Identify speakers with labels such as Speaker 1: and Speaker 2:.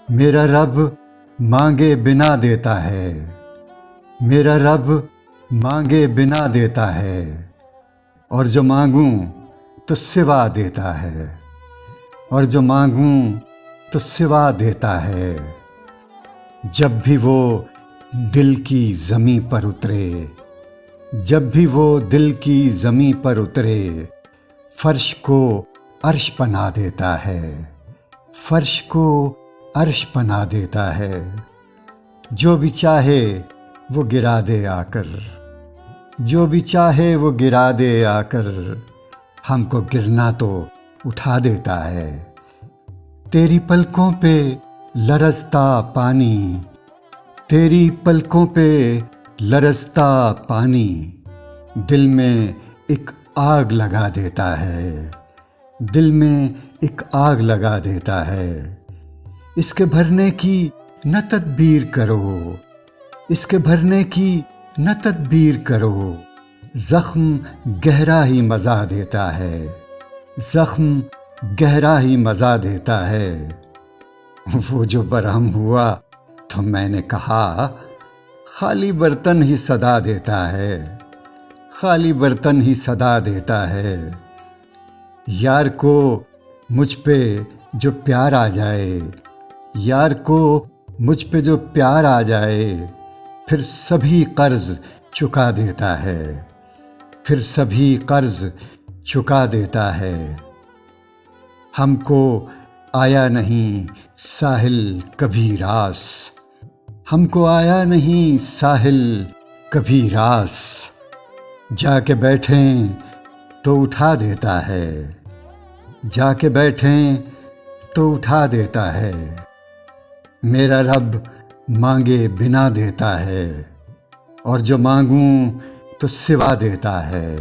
Speaker 1: मेरा रब मांगे बिना देता है। मेरा रब मांगे बिना देता है, और जो मांगूं तो सिवा देता है। और जो मांगूं तो सिवा देता है। जब भी वो दिल की ज़मीं पर उतरे, जब भी वो दिल की ज़मीं पर उतरे, फर्श को अर्श बना देता है। फर्श को अर्श बना देता है। जो भी चाहे वो गिरा दे आकर, जो भी चाहे वो गिरा दे आकर, हमको गिरना तो उठा देता है। तेरी पलकों पे लरसता पानी, तेरी पलकों पे लरसता पानी, दिल में एक आग लगा देता है। दिल में एक आग लगा देता है। इसके भरने की न तदबीर करो, इसके भरने की न तदबीर करो। ज़ख्म गहरा ही मज़ा देता है। ज़ख्म गहरा ही मज़ा देता है। वो जो बरहम हुआ तो मैंने कहा, खाली बर्तन ही सदा देता है। खाली बर्तन ही सदा देता है। यार को मुझ पे जो प्यार आ जाए, यार को मुझ पे जो प्यार आ जाए, फिर सभी कर्ज चुका देता है। फिर सभी कर्ज चुका देता है। हमको आया नहीं साहिल कभी रास, हमको आया नहीं साहिल कभी रास। जाके बैठें तो उठा देता है। जाके बैठें तो उठा देता है। मेरा रब मांगे बिना देता है, और जो मांगूं तो सिवा देता है।